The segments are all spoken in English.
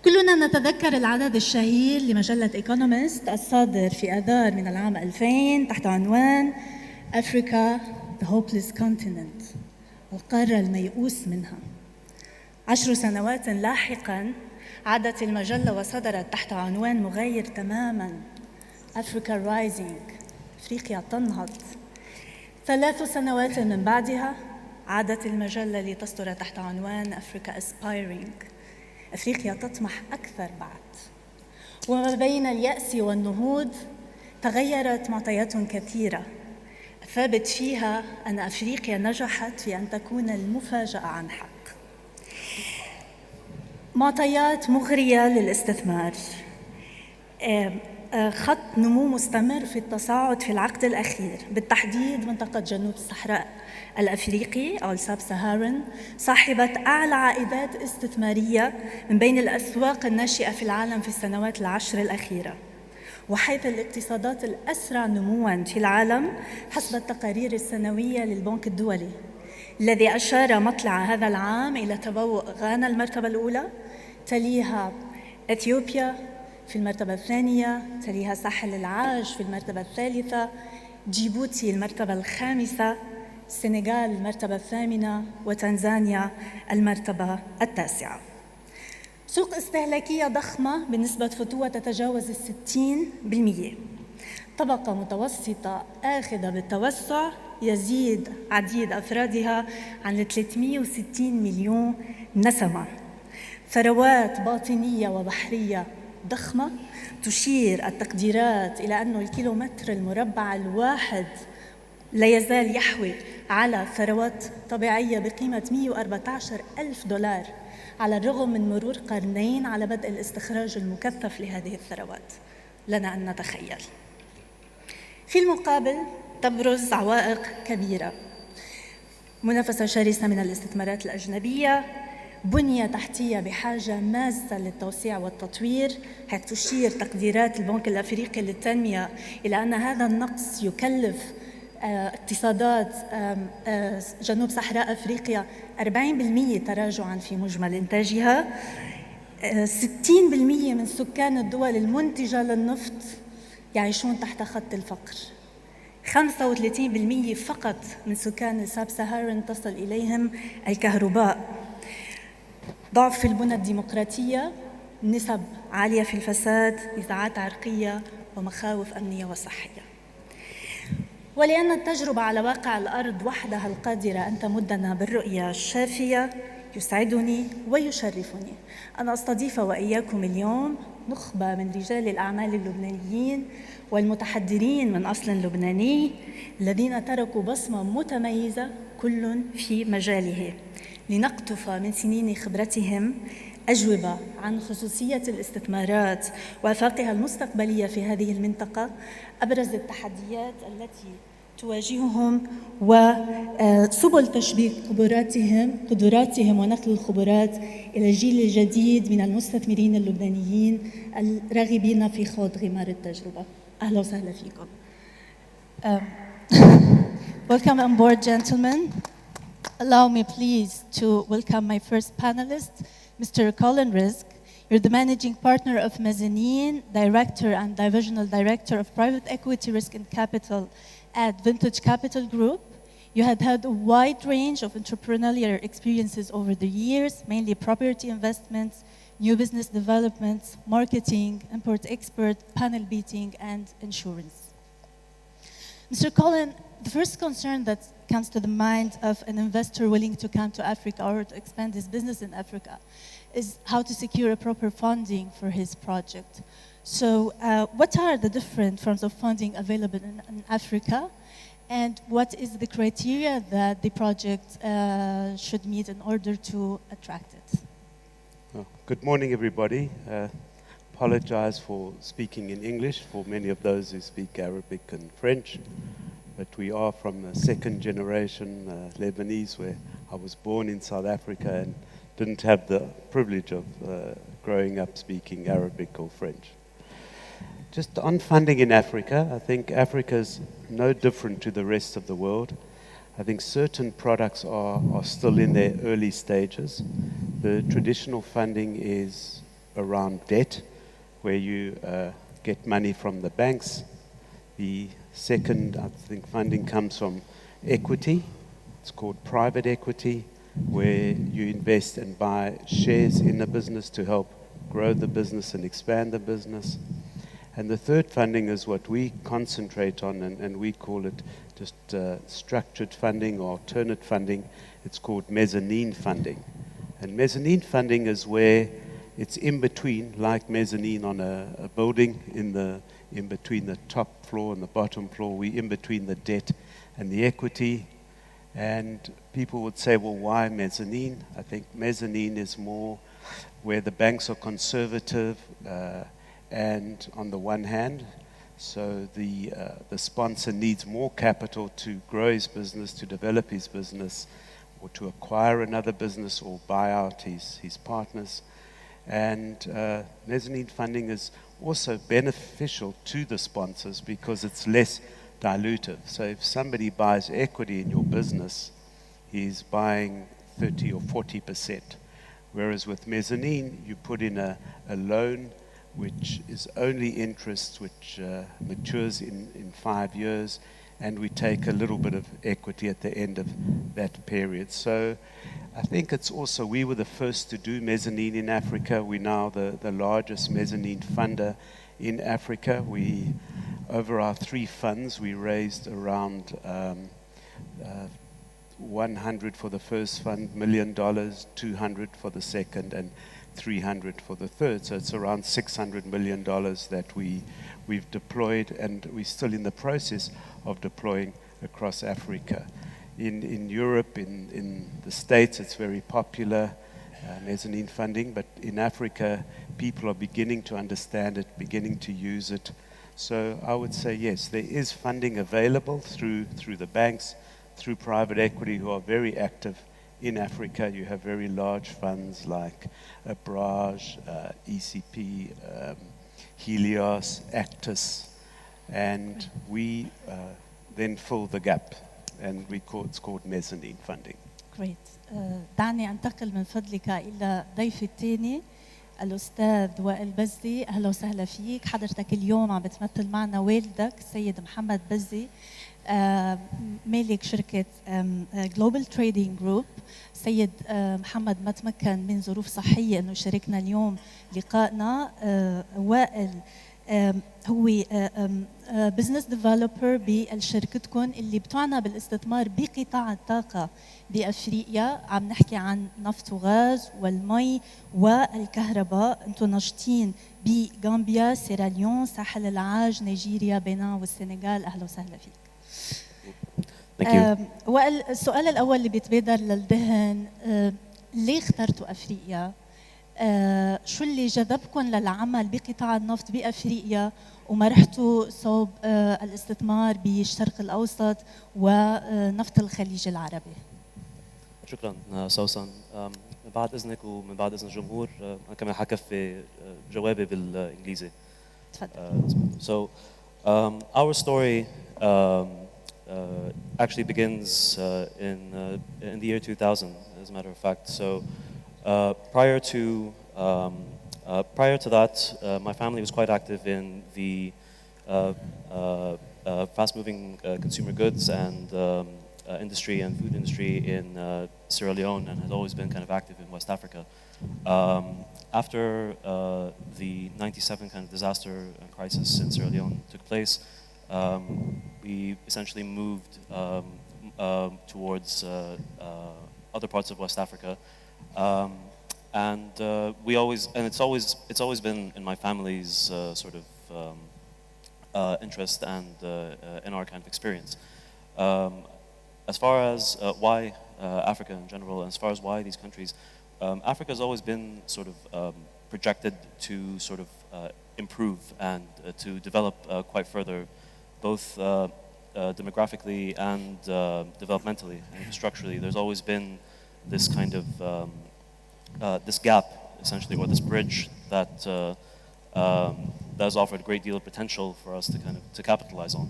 كلنا نتذكر العدد الشهير لمجلة إيكونومست الصادر في آذار من العام 2000 تحت عنوان أفريقيا the hopeless continent، القارة الميؤوس منها. 10 سنوات لاحقاً عادت المجلة وصدرت تحت عنوان مغاير تماماً أفريقيا رايزينج، أفريقيا تنهض. 3 سنوات من بعدها عادت المجلة لتصدر تحت عنوان أفريقيا أسبايرينج، أفريقيا تطمح أكثر بعد. وما بين اليأس والنهوض تغيرت معطيات كثيرة الثابت فيها أن أفريقيا نجحت في أن تكون المفاجأة عن حق. معطيات مغرية للاستثمار، خط نمو مستمر في التصاعد في العقد الأخير، بالتحديد منطقة جنوب الصحراء الأفريقي أو الساب سهارن، صاحبة أعلى عائدات استثمارية من بين الأسواق الناشئة في العالم في السنوات العشر الأخيرة، وحيث الاقتصادات الأسرع نمواً في العالم حسب التقارير السنوية للبنك الدولي، الذي أشار مطلع هذا العام إلى تبوء غانا المرتبة الأولى، تليها إثيوبيا في المرتبة الثانية، تليها ساحل العاج في المرتبة الثالثة، جيبوتي المرتبة الخامسة، السنغال المرتبة الثامنة، وتنزانيا المرتبة التاسعة. سوق استهلاكية ضخمة بنسبة فتوة تتجاوز 60%، طبقة متوسطة آخذة بالتوسع يزيد عديد أفرادها عن 360 مليون نسمة، ثروات باطنية وبحرية ضخمة تشير التقديرات إلى أن الكيلومتر المربع الواحد لا يزال يحوي على ثروات طبيعية بقيمة 114 ألف دولار، على الرغم من مرور قرنين على بدء الاستخراج المكثف لهذه الثروات. لنا أن نتخيل. في المقابل تبرز عوائق كبيرة، منافسة شرسة من الاستثمارات الأجنبية، بنية تحتية بحاجة ماسة للتوسيع والتطوير، حيث تشير تقديرات البنك الأفريقي للتنمية إلى أن هذا النقص يكلف اقتصادات جنوب صحراء أفريقيا 40% تراجعاً في مجمل إنتاجها. 60% من سكان الدول المنتجة للنفط يعيشون تحت خط الفقر. 35% فقط من سكان الساب سهارن تصل إليهم الكهرباء. ضعف في البنى الديمقراطية، نسب عالية في الفساد، نزاعات عرقية، ومخاوف أمنية وصحية. ولأن التجربة على واقع الأرض وحدها القادرة أن تمدنا بالرؤية الشافية، يسعدني ويشرفني أن أستضيف وإياكم اليوم نخبة من رجال الأعمال اللبنانيين والمتحضرين من أصل لبناني الذين تركوا بصمة متميزة كل في مجاله، لنقطف من سنين خبرتهم أجوبة عن خصوصية الاستثمارات وآفاقها المستقبلية في هذه المنطقة، أبرز التحديات التي تواجههم وسبل تشبيك قدراتهم ونقل الخبرات إلى الجيل الجديد من المستثمرين اللبنانيين الراغبين في خوض غمار التجربة. أهلا وسهلا فيكم. Welcome on board, gentlemen. Allow me please to welcome my first panelist, Mr. Colin Rizk. You're the managing partner of Mezzanine, director and divisional director of private equity risk and capital at Vintage Capital Group. You had had a wide range of entrepreneurial experiences over the years, mainly property investments, new business developments, marketing, import-export, panel beating, and insurance. Mr. Colin, the first concern that comes to the mind of an investor willing to come to Africa or to expand his business in Africa is how to secure a proper funding for his project. So what are the different forms of funding available in Africa, and what is the criteria that the project should meet in order to attract it? Well, good morning, everybody. Apologize for speaking in English for many of those who speak Arabic and French, but we are from the second generation Lebanese, where I was born in South Africa and didn't have the privilege of growing up speaking Arabic or French. Just on funding in Africa, I think Africa is no different to the rest of the world. I think certain products are still in their early stages. The traditional funding is around debt, where you get money from the banks. The second, I think, funding comes from equity. It's called private equity, where you invest and buy shares in a business to help grow the business and expand the business. And the third funding is what we concentrate on, and we call it just structured funding or alternate funding. It's called mezzanine funding. And mezzanine funding is where it's in between, like mezzanine on a building, in between the top floor and the bottom floor. We're in between the debt and the equity. And people would say, well, why mezzanine? I think mezzanine is more where the banks are conservative, and on the one hand, so the sponsor needs more capital to grow his business, to develop his business, or to acquire another business or buy out his partners. And mezzanine funding is also beneficial to the sponsors because it's less dilutive. So if somebody buys equity in your business, he's buying 30 or 40%. Whereas with mezzanine, you put in a loan which is only interest, which matures in 5 years, and we take a little bit of equity at the end of that period. So I think it's also, we were the first to do mezzanine in Africa. We're now the largest mezzanine funder in Africa. Over our 3 funds, we raised around 100 for the first fund, $1 million, 200 for the second, and 300 for the third. So it's around $600 million that we've deployed, and we're still in the process of deploying across Africa. In Europe, in the States, it's very popular, mezzanine funding, but in Africa, people are beginning to understand it, beginning to use it. So I would say, yes, there is funding available through the banks, through private equity who are very active in Africa. You have very large funds like Abraj, ECP, Helios, Actis, and we then fill the gap, and it's called mezzanine funding. Great. دعني أنتقل من فضلك إلى ضيفي الثاني الأستاذ وائل بزي. أهلا وسهلا فيك. حضرتك اليوم عم بتمثل معنا والدك السيد محمد بزي، مالك شركة Global Trading Group. سيد محمد ما تمكن من ظروف صحية أنه يشاركنا اليوم لقائنا. وائل هو بزنس ديفلوبر بشركتكم اللي بتعنى بالاستثمار بقطاع الطاقة بأفريقيا. عم نحكي عن نفط وغاز والمي والكهرباء. انتم ناشطين بغامبيا، سيراليون، ساحل العاج، نيجيريا، بنان والسنغال. أهلا وسهلا فيك. وائل، السؤال الأول اللي بيتبادر للذهن، ليه اخترتوا أفريقيا؟ شو اللي جذبكم للعمل بقطاع النفط بأفريقيا وما رحتوا صوب الاستثمار بالشرق الأوسط ونفط الخليج العربي؟ شكرا سوسن. من بعد إذنك ومن بعد إذن الجمهور أنا كمان حكفي جوابي بالإنجليزي. تفضل. So our story actually begins in the year 2000, as a matter of fact. So prior to that, my family was quite active in the fast-moving consumer goods and industry and food industry in Sierra Leone, and had always been kind of active in West Africa. After the '97 kind of disaster and crisis in Sierra Leone took place, we essentially moved towards other parts of West Africa. It's always been in my family's sort of interest and in our kind of experience. As far as why Africa in general, and as far as why these countries, Africa has always been sort of projected to sort of improve and to develop quite further, both demographically and developmentally and infrastructurally. There's always been this kind of this gap, essentially, or this bridge that has offered a great deal of potential for us to kind of to capitalize on,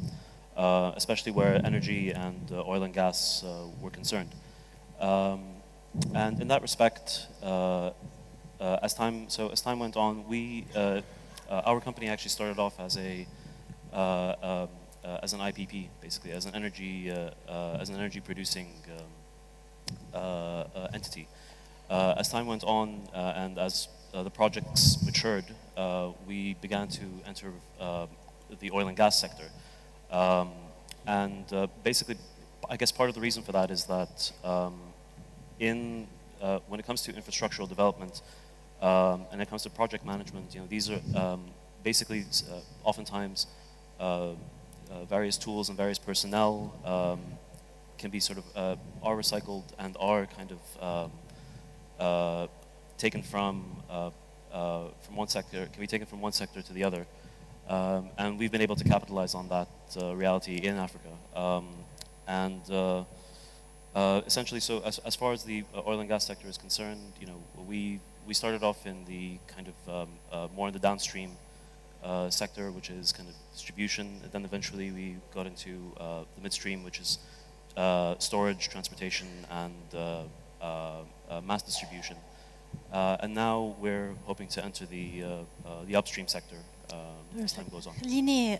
especially where energy and oil and gas were concerned. And in that respect, as time went on, our company actually started off as as an IPP, basically as an energy producing entity. As time went on and as the projects matured, we began to enter the oil and gas sector. Basically, I guess part of the reason for that is that when it comes to infrastructural development and it comes to project management, these are basically oftentimes various tools and various personnel can be sort of are recycled and are kind of taken from one sector, can be taken from one sector to the other. And we've been able to capitalize on that reality in Africa. Essentially, so as far as the oil and gas sector is concerned, we started off in the kind of more in the downstream sector, which is kind of distribution. And then eventually we got into the midstream, which is storage, transportation, and mass distribution. And now we're hoping to enter the upstream sector as time goes on. خليني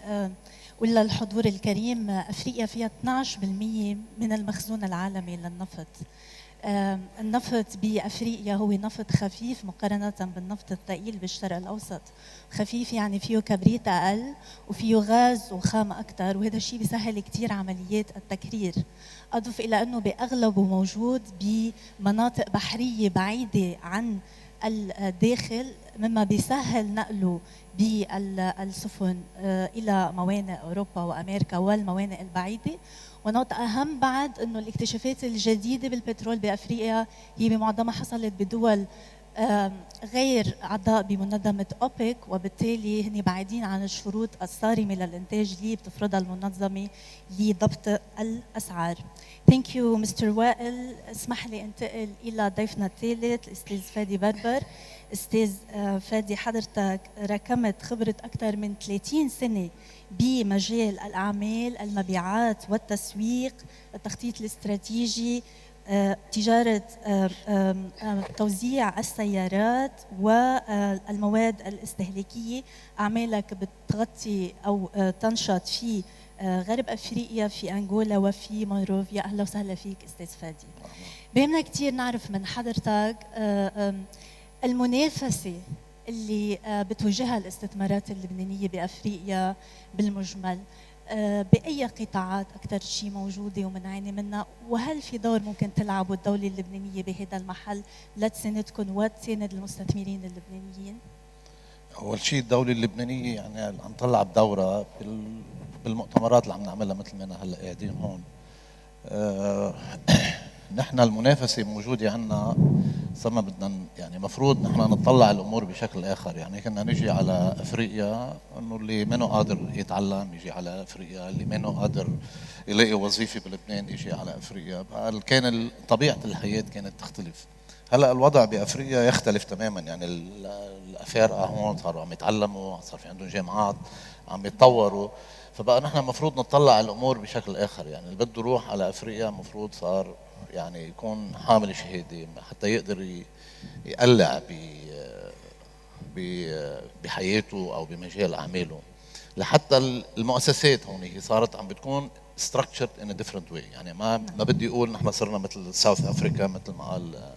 أقول للحضور الكريم أفريقيا فيها 12% من المخزون العالمي للنفط. النفط بأفريقيا هو نفط خفيف مقارنة بالنفط الثقيل بالشرق الأوسط. خفيف يعني فيه كبريت أقل وفيه غاز وخام أكثر، وهذا الشيء بيسهل كتير عمليات التكرير. أضف إلى أنه بأغلبه موجود بمناطق بحرية بعيدة عن الداخل، مما بيسهل نقله بالسفن إلى موانئ أوروبا وأمريكا والموانئ البعيدة. ونقطة أهم بعد أنه الاكتشافات الجديدة بالبترول بأفريقيا هي بمعظمها حصلت بدول غير أعضاء بمنظمة أوبك، وبالتالي هن بعيدين عن الشروط الصارمة للإنتاج اللي بتفرضها المنظمة لضبط الأسعار. Thank you Mr. وائل. اسمح لي انتقل إلى ضيفنا الثالث الأستاذ فادي بربر. أستاذ فادي، حضرتك ركمت خبرة أكثر من 30 سنة بمجال الأعمال، المبيعات والتسويق، التخطيط الاستراتيجي، تجارة توزيع السيارات والمواد الاستهلاكية. أعمالك بتغطي أو تنشط في غرب أفريقيا، في أنغولا وفي مونروفيا. أهلا وسهلا فيك أستاذ فادي. بهمنا كتير نعرف من حضرتك المنافسة اللي بتواجهها الاستثمارات اللبنانية بأفريقيا بالمجمل، بأي قطاعات أكثر شيء موجودة ومنعاني منها، وهل في دور ممكن تلعبوا الدولة اللبنانية بهذا المحل لتساندكم وتساند المستثمرين اللبنانيين؟ أول شيء الدولة اللبنانية يعني عم تطلع بدورة بالمؤتمرات اللي عم نعملها مثل ما هلا قاعدين هون. نحن المنافسة موجودة عنا، صرنا بدنا يعني مفروض نحن نطلع الأمور بشكل آخر. يعني كنا نجي على أفريقيا إنه اللي منه قادر يتعلم يجي على أفريقيا، اللي منه قادر يلاقي وظيفة بلبنان يجي على أفريقيا. كان طبيعة الحياة كانت تختلف. هلا الوضع بأفريقيا يختلف تماما. يعني الأفارقة هون صاروا عم يتعلموا، صار في عندهم جامعات عم يتطوروا، فبقى نحن المفروض نطلع الأمور بشكل آخر. يعني اللي بده يروح على أفريقيا المفروض صار يعني يكون حامل شهادة حتى يقدر يقلع بحياته أو بمجال أعماله. لحتى المؤسسات هون هي صارت عم بتكون structured in a different way. يعني ما بدي أقول نحن صرنا مثل ساوث أفريقيا مثل ما قال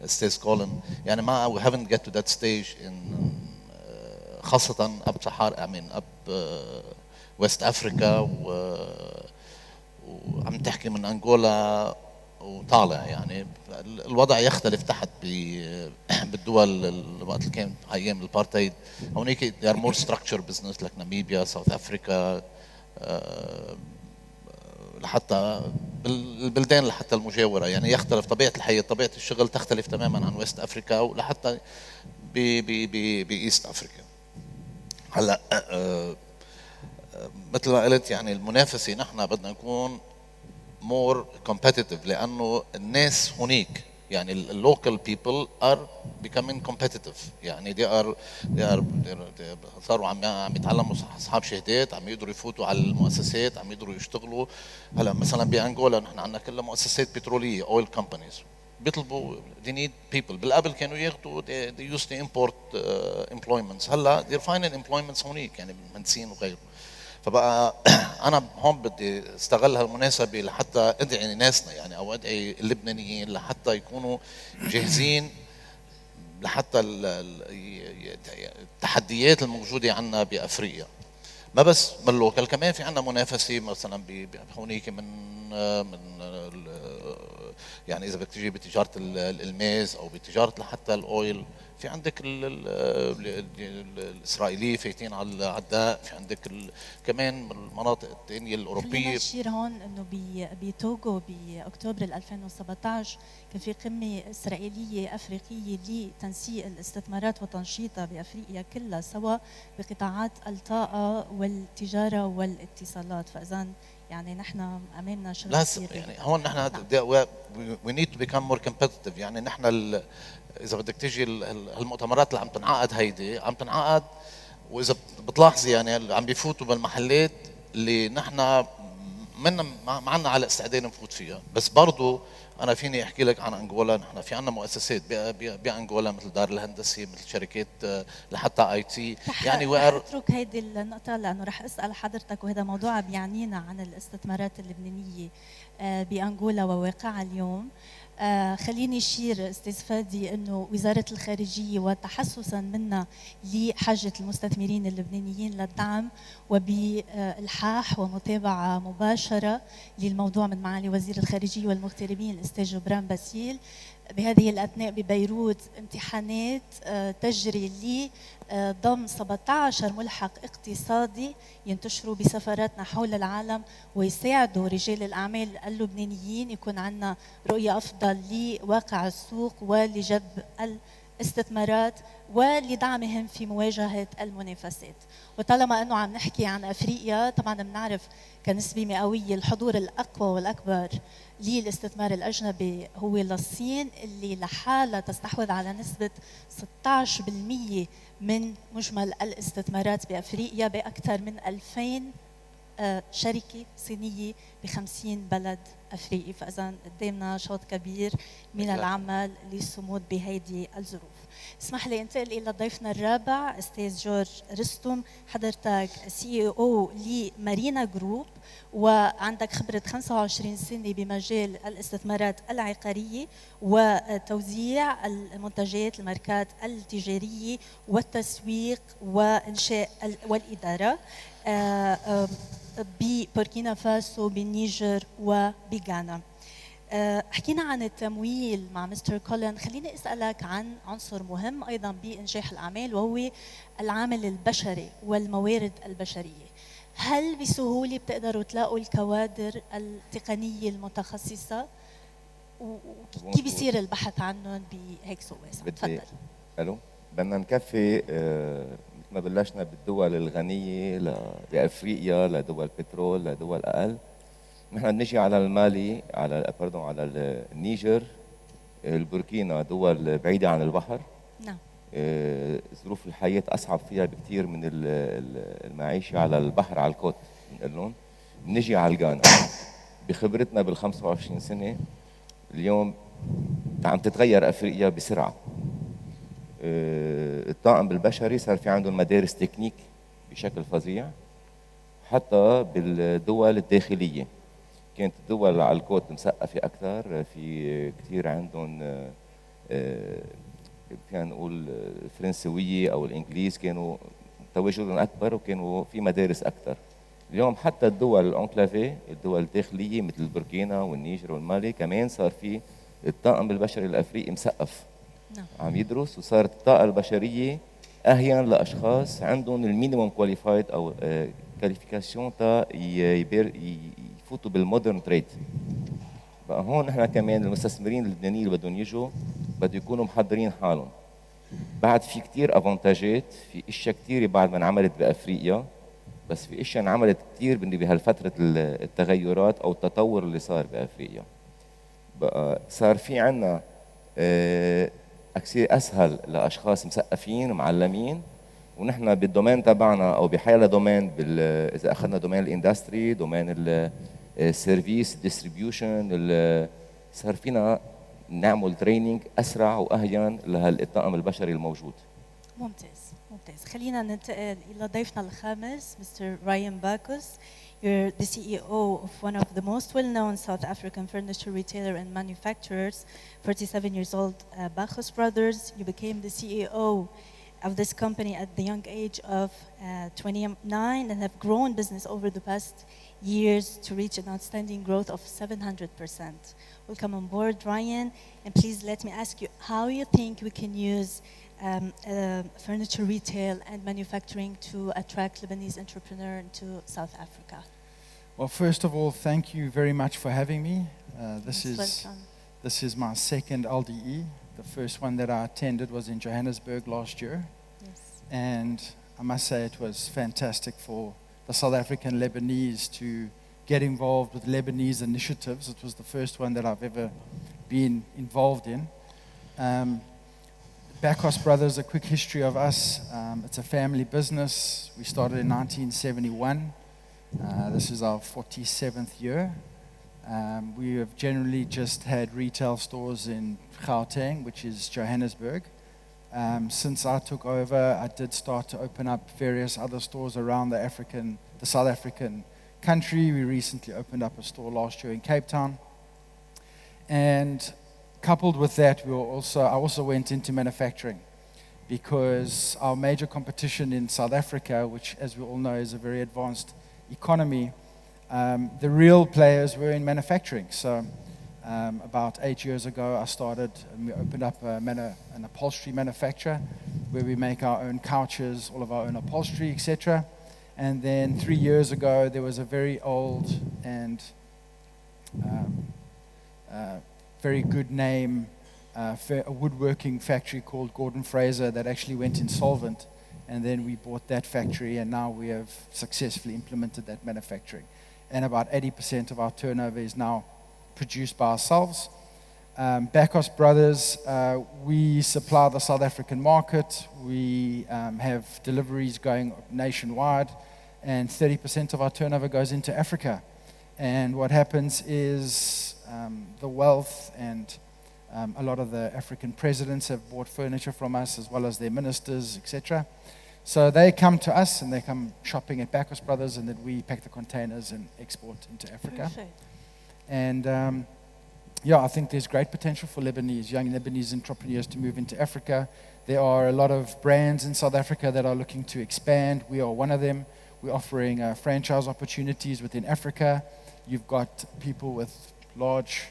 أستاذ كولن. يعني ما we haven't get to that stage in خاصة أب صحار أب ويست أفريقيا وعم تحكي من أنغولا وطالع. يعني الوضع يختلف تحت بالدول وقت اللي كان ايام الابارتايد. هونيك they are more structured business like ناميبيا، ساوث افريكا، لحتى بالبلدان لحتى المجاوره. يعني يختلف طبيعه الحياه، طبيعه الشغل تختلف تماما عن ويست افريكا ولحتى بايست افريكا. هلا مثل ما قلت يعني المنافسه نحن بدنا نكون more competitive لأنه الناس هناك يعني local people are becoming competitive. يعني they صاروا عم يتعلموا أصحاب شهادات، عم يقدروا يفوتوا على المؤسسات، عم يقدروا يشتغلوا. هلا مثلا بأنغولا نحن عندنا كلها مؤسسات بترولية oil companies. بيطلبوا they need people. بالقبل كانوا ياخذوا they used to import employments. هلا they're finding employments هونيك يعني بالمهندسين وغيره. فبقى انا هون بدي استغل هالمناسبه لحتى ادعي ناسنا يعني او ادعي اللبنانيين لحتى يكونوا جاهزين لحتى التحديات الموجوده عندنا بافريقيا. ما بس باللوكال، كمان في عندنا منافسه مثلا هونيك من يعني اذا بدك تجي بتجاره الالماس او بتجاره لحتى الاويل. في عندك الاسرائيليه فايتين على الداء، في عندك كمان المناطق الثانيه الاوروبيه. خلينا نشير هون انه بتوغو باكتوبر 2017 كان في قمه اسرائيليه افريقيه لتنسيق الاستثمارات وتنشيطها بافريقيا كلها سوا بقطاعات الطاقه والتجاره والاتصالات. فاذا يعني نحن امامنا شغل كثير. يعني هون نحن we need to become more competitive. يعني نحن اذا بدك تيجي المؤتمرات اللي عم تنعقد هيدي عم تنعقد، واذا بتلاحظي يعني عم بيفوتوا بالمحلات اللي نحن ما عندنا على استعداد نفوت فيها. بس برضو انا فيني احكي لك عن انغولا. نحن في عندنا مؤسسات بانغولا مثل دار الهندسه، مثل شركات لحتى اي تي. يعني رح اترك هيدي النقطه لانه رح اسال حضرتك، وهذا موضوع بيعنينا عن الاستثمارات اللبنانيه بانغولا وواقعها اليوم. خليني اشير استاذ فادي انه وزاره الخارجيه وتحسسا منا لحاجه المستثمرين اللبنانيين للدعم وبالحاح ومتابعه مباشره للموضوع من معالي وزير الخارجيه والمغتربين الاستاذ جبران باسيل. بهذه الاثناء ببيروت امتحانات تجري لضم 17 ملحق اقتصادي ينتشروا بسفاراتنا حول العالم ويساعدوا رجال الاعمال اللبنانيين يكون عندنا رؤيه افضل لواقع السوق ولجذب الاستثمارات ولدعمهم في مواجهه المنافسات. وطالما انه عم نحكي عن افريقيا، طبعا بنعرف كنسبه مئويه الحضور الاقوى والاكبر للاستثمار الاجنبي هو للصين، اللي لحالها تستحوذ على نسبه 16% من مجمل الاستثمارات بافريقيا باكثر من 2000 شركه صينيه ب50 بلد افريقي. فاذا قدامنا شوط كبير من العمل للصمود بهيدي الظروف. اسمح لي انتقل الى ضيفنا الرابع استاذ جورج رستم. حضرتك سي او لمارينا جروب وعندك خبره 25 سنه بمجال الاستثمارات العقاريه وتوزيع المنتجات الماركات التجاريه والتسويق وانشاء والاداره ببوركينا فاسو بالنيجر وبغانا. حكينا عن التمويل مع مستر كولين. خليني اسالك عن عنصر مهم ايضا بانجاح الاعمال وهو العامل البشري والموارد البشريه. هل بسهوله بتقدروا تلاقوا الكوادر التقنيه المتخصصه وكيف بيصير البحث عنهم بهيك سوق واسع؟ تفضل. الو، بدنا نكفي مثل ما بلشنا بالدول الغنيه بافريقيا لدول بترول لدول اقل. نحن بنجي على المالي على النيجر، البوركينا، دول بعيده عن البحر. نعم. ظروف الحياه اصعب فيها بكثير من المعيشه على البحر على الكوت بنقول لهم. بنجي على الغانا بخبرتنا بال 25 سنه اليوم عم تتغير افريقيا بسرعه. الطاقم البشري صار في عندهم مدارس تكنيك بشكل فظيع حتى بالدول الداخليه. كانت الدول على الكوت مثقفه اكثر، في كثير عندهم فينا نقول الفرنسويه او الانجليز كانوا تواجدهم اكبر وكانوا في مدارس اكثر. اليوم حتى الدول الانكلافي، الدول الداخليه مثل البوركينا والنيجر والمالي، كمان صار في الطاقم البشري الافريقي مثقف عم يدرس، وصارت الطاقه البشريه اهين لاشخاص عندهم المينيموم كواليفايد او كواليفيكاسيون تا يفوتوا بالمودرن تريد. بقى هون نحن كمان المستثمرين اللبنانيين اللي بدهم يجوا بده يكونوا محضرين حالهم. بعد في كثير افونتاجات، في اشياء كثيره بعد ما انعملت بافريقيا، بس في اشياء انعملت كثير بهالفتره التغيرات او التطور اللي صار بافريقيا. بقى صار في عندنا كثير اسهل لاشخاص مثقفين ومعلمين، ونحن بالدومين تبعنا او بحيلا دومين اذا اخذنا دومين الاندستري، دومين السيرفيس ديستريبيوشن، صار فينا نعمل تريننج اسرع واهين لهالطاقم البشري الموجود. ممتاز ممتاز. خلينا ننتقل إلى ضيفنا الخامس Mr. Ryan Bacchus. You're the CEO of one of the most well-known South African furniture retailer and manufacturers, 47 years old, Bacchus Brothers. You became the CEO of this company at the young age of 29 and have grown business over the past years to reach an outstanding growth of 700%. Welcome on board, Ryan. And please let me ask you how you think we can use furniture retail and manufacturing to attract Lebanese entrepreneurs to South Africa. Well, first of all, thank you very much for having me. Welcome. This is my second LDE. The first one that I attended was in Johannesburg last year. Yes. And I must say it was fantastic for the South African Lebanese to get involved with Lebanese initiatives. It was the first one that I've ever been involved in. Bacchus Brothers, a quick history of us. It's a family business. We started in 1971. This is our 47th year. We have generally just had retail stores in Gauteng, which is Johannesburg. Since I took over, I did start to open up various other stores around the South African country. We recently opened up a store last year in Cape Town. And coupled with that, I also went into manufacturing because our major competition in South Africa, which as we all know is a very advanced economy, the real players were in manufacturing. So about 8 years ago, I started and we opened up an upholstery manufacturer where we make our own couches, all of our own upholstery, etc. And then 3 years ago, there was a very old and very good name, a woodworking factory called Gordon Fraser that actually went insolvent. And then we bought that factory and now we have successfully implemented that manufacturing. And about 80% of our turnover is now produced by ourselves. Bacchus Brothers, we supply the South African market. We have deliveries going nationwide and 30% of our turnover goes into Africa. And what happens is the wealth and a lot of the African presidents have bought furniture from us as well as their ministers, etc. So they come to us and they come shopping at Bacchus Brothers and then we pack the containers and export into Africa. Perfect. And yeah, I think there's great potential for young Lebanese entrepreneurs to move into Africa. There are a lot of brands in South Africa that are looking to expand. We are one of them. We're offering franchise opportunities within Africa. You've got people with large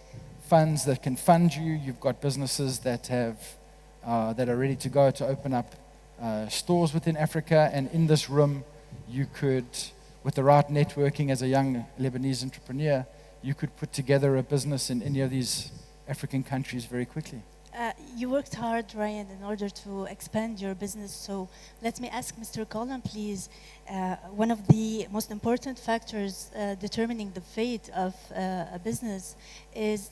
funds that can fund you. You've got businesses that are ready to go to open up stores within Africa. And in this room, you could, with the right networking as a young Lebanese entrepreneur, you could put together a business in any of these African countries very quickly. You worked hard, Ryan, in order to expand your business. So let me ask Mr. Colin, please. One of the most important factors determining the fate of a business is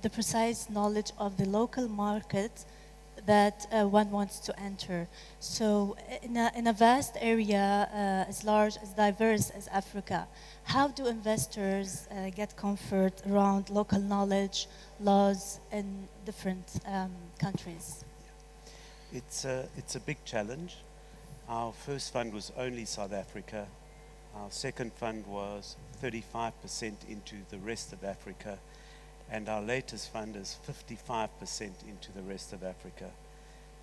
the precise knowledge of the local market that one wants to enter. So in a vast area as large, as diverse as Africa, how do investors get comfort around local knowledge, laws in different countries? It's a big challenge. Our first fund was only South Africa. Our second fund was 35% into the rest of Africa. And our latest fund is 55% into the rest of Africa.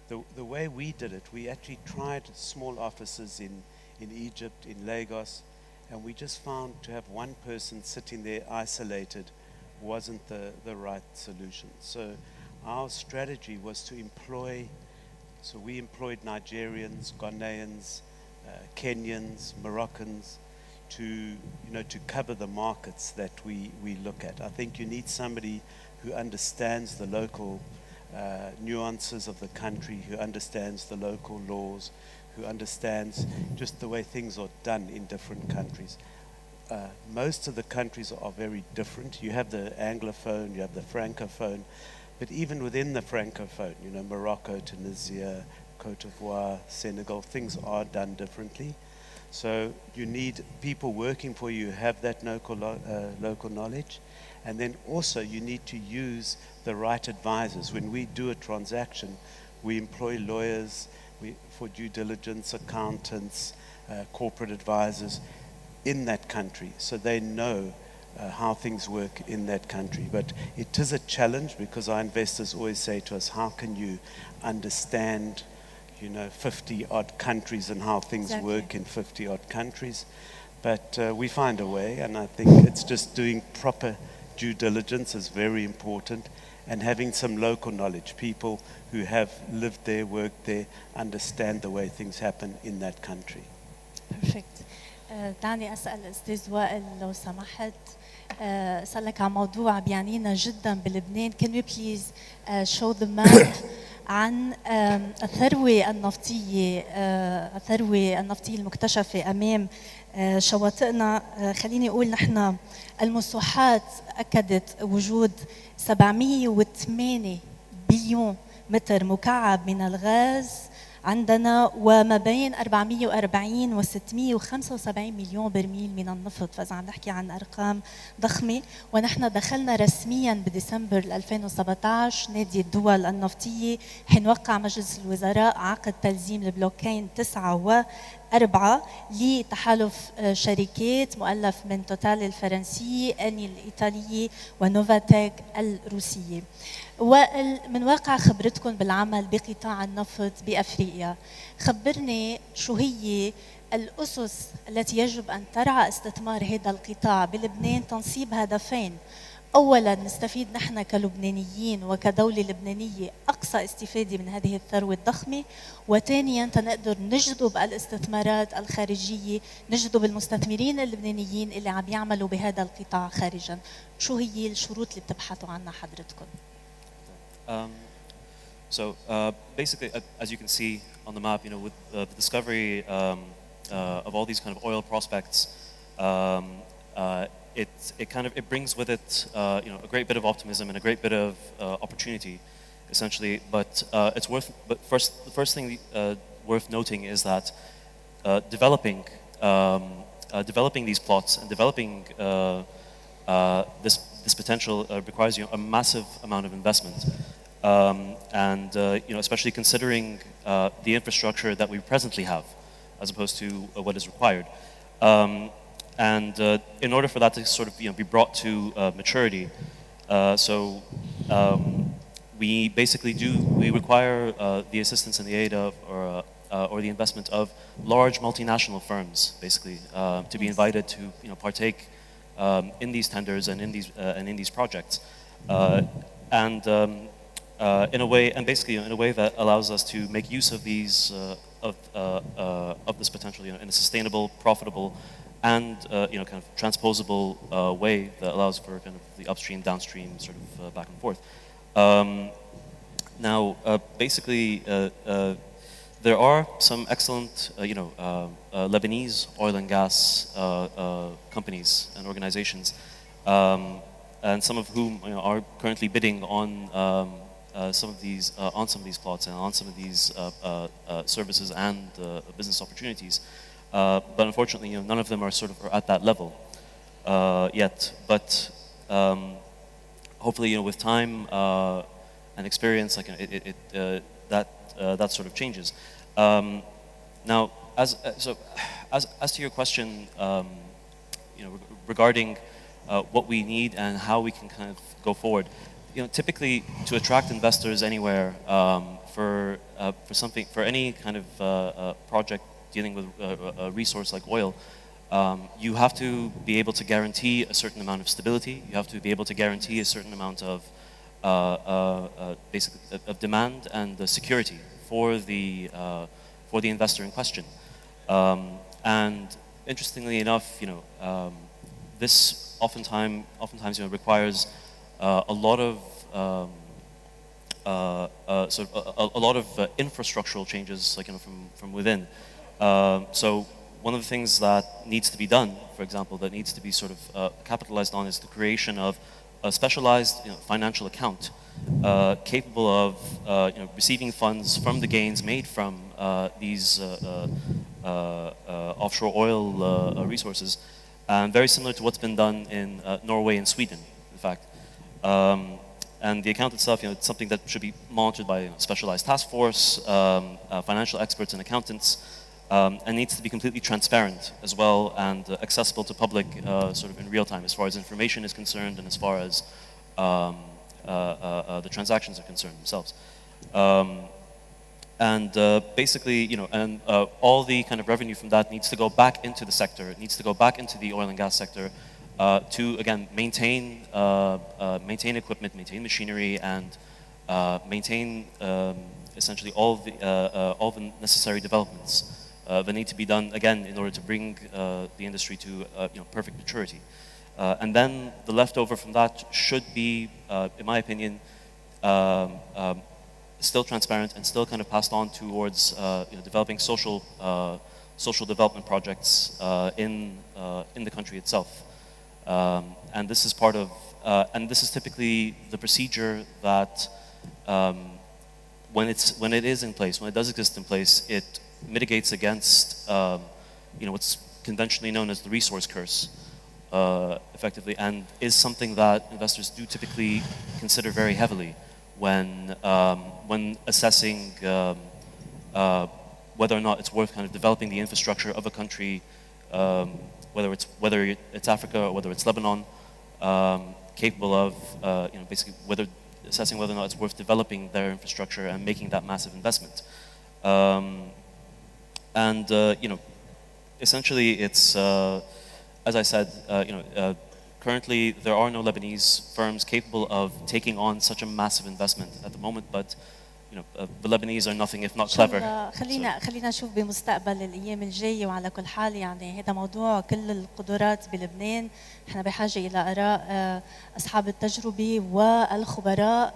The way we did it, we actually tried small offices in Egypt, in Lagos, and we just found to have one person sitting there isolated wasn't the right solution. So our strategy was to we employed Nigerians, Ghanaians, Kenyans, Moroccans to cover the markets that we look at. I think you need somebody who understands the local nuances of the country, who understands the local laws, who understands just the way things are done in different countries. Most of the countries are very different. You have the Anglophone, you have the Francophone, but even within the Francophone, Morocco, Tunisia, Cote d'Ivoire, Senegal, things are done differently. So you need people working for you who have that local knowledge. And then also you need to use the right advisors. When we do a transaction, we employ lawyers for due diligence, accountants, corporate advisors in that country, so they know how things work in that country. But it is a challenge because our investors always say to us, how can you understand 50 odd countries and how things work in 50 odd countries? But we find a way, and I think it's just doing proper due diligence is very important, and having some local knowledge, people who have lived there, worked there, understand the way things happen in that country. Perfect. دعني أسأل أستاذ وائل لو سمحت. أسألك عن موضوع بيعنينا جدا بلبنان. Can we please show the map عن الثروة النفطية المكتشفة أمام شواطئنا. خليني أقول نحن المساحات أكدت وجود 708 بليون متر مكعب من الغاز عندنا، وما بين 440 و 675 مليون برميل من النفط. فإذا عم نحكي عن أرقام ضخمة. ونحن دخلنا رسمياً بديسمبر 2017 نادي الدول النفطية، حين وقع مجلس الوزراء عقد تلزيم البلوكين 9 و 4 لتحالف شركات مؤلف من توتال الفرنسية، أني الإيطالية، ونوفاتيك الروسية. ومن واقع خبرتكم بالعمل بقطاع النفط بأفريقيا، خبرني شو هي الأسس التي يجب أن ترعى استثمار هذا القطاع بلبنان تنصيب هدفين: أولاً نستفيد نحن كلبنانيين وكدولة لبنانية أقصى استفادة من هذه الثروة الضخمة، وثانياً تنقدر نجذب الاستثمارات الخارجية، نجذب المستثمرين اللبنانيين اللي عم يعملوا بهذا القطاع خارجاً. شو هي الشروط اللي بتبحثوا عنها حضرتكم؟ So basically, as you can see on the map, with the discovery of all these kind of oil prospects, it brings with it a great bit of optimism and a great bit of opportunity, essentially. But the first thing worth noting is that developing these plots and developing this potential requires a massive amount of investment. And especially considering the infrastructure that we presently have, as opposed to what is required. And in order for that to sort of be brought to maturity, we basically require the assistance and the aid of, or the investment of large multinational firms, basically, to be invited to partake in these tenders and in these projects. In a way that allows us to make use of these of this potential, in a sustainable, profitable, and kind of transposable way that allows for kind of the upstream, downstream sort of back and forth. Now, basically, there are some excellent, Lebanese oil and gas companies and organizations, and some of whom are currently bidding on some of these plots and on some of these services and business opportunities. But unfortunately, none of them are at that level yet. But hopefully, with time and experience, that sort of changes. Now, as to your question, regarding what we need and how we can kind of go forward. Typically, to attract investors anywhere for any kind of project dealing with a resource like oil, you have to be able to guarantee a certain amount of stability. You have to be able to guarantee a certain amount of basically of demand and the security for the investor in question. And interestingly enough, this oftentimes requires a lot of infrastructural changes, from within. So one of the things that needs to be done, for example, that needs to be sort of capitalized on, is the creation of a specialized financial account capable of receiving funds from the gains made from these offshore oil resources, and very similar to what's been done in Norway and Sweden, in fact. And the account itself, it's something that should be monitored by a specialized task force, financial experts and accountants, and needs to be completely transparent as well and accessible to public sort of in real time as far as information is concerned and as far as the transactions are concerned themselves. And basically, all the kind of revenue from that needs to go back into the sector. It needs to go back into the oil and gas sector to, again, maintain equipment, maintain machinery, and maintain essentially all the necessary developments that need to be done, again, in order to bring the industry to perfect maturity. And then the leftover from that should be, in my opinion, still transparent and still kind of passed on towards developing social development projects in the country itself. And this is part of, and this is typically the procedure that when it is in place, when it does exist in place, it mitigates against what's conventionally known as the resource curse, effectively, and is something that investors do typically consider very heavily when assessing whether or not it's worth kind of developing the infrastructure of a country, whether it's Africa or whether it's Lebanon, capable of basically assessing whether or not it's worth developing their infrastructure and making that massive investment. Essentially, it's as I said, currently there are no Lebanese firms capable of taking on such a massive investment at the moment, but the Lebanese are nothing if not clever. خلينا نشوف بمستقبل الايام الجايه، وعلى كل حال يعني هذا موضوع كل القدرات بلبنان، احنا بحاجه الى اراء اصحاب التجربه والخبراء.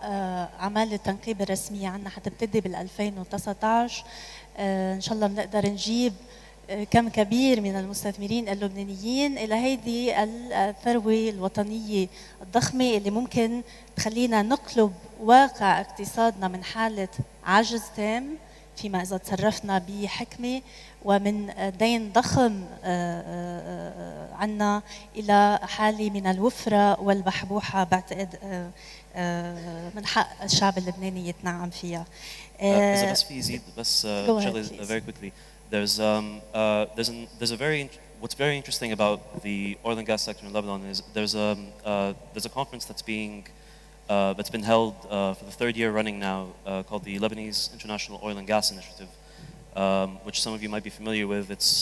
اعمال التنقيب الرسميه عندنا حتبتدي بال 2019. ان شاء الله بنقدر نجيب كم كبير من المستثمرين اللبنانيين إلى هذه الثروة الوطنية الضخمة اللي ممكن تخلينا نقلب واقع اقتصادنا من حالة عجز تام فيما إذا تصرفنا بحكمة ومن دين ضخم عنا إلى حالة من الوفرة والبحبوحة بعتقد من حق الشعب اللبناني يتنعم فيها. إذا بس في يزيد بس very quickly. There's a what's very interesting about the oil and gas sector in Lebanon is there's a conference that's been held for the third year running now called the Lebanese International Oil and Gas Initiative, which some of you might be familiar with. It's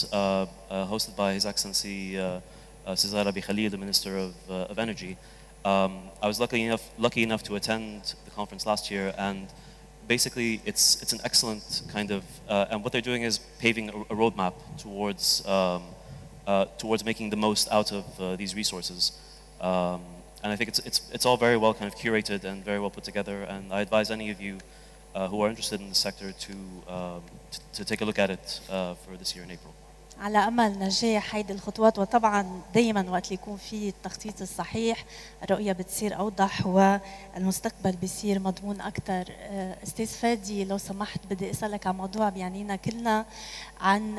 hosted by His Excellency Cesar Abi Khalil, the Minister of Energy. I was lucky enough to attend the conference last year, and basically, it's an excellent kind of, and what they're doing is paving a roadmap towards making the most out of these resources, and I think it's all very well kind of curated and very well put together. And I advise any of you who are interested in the sector to take a look at it for this year in April. على أمل نجاح هيدي الخطوات، وطبعا دائما وقت اللي يكون في التخطيط الصحيح الرؤية بتصير أوضح والمستقبل بيصير مضمون أكثر. أستاذ فادي لو سمحت بدي أسألك عن موضوع بيعنينا كلنا، عن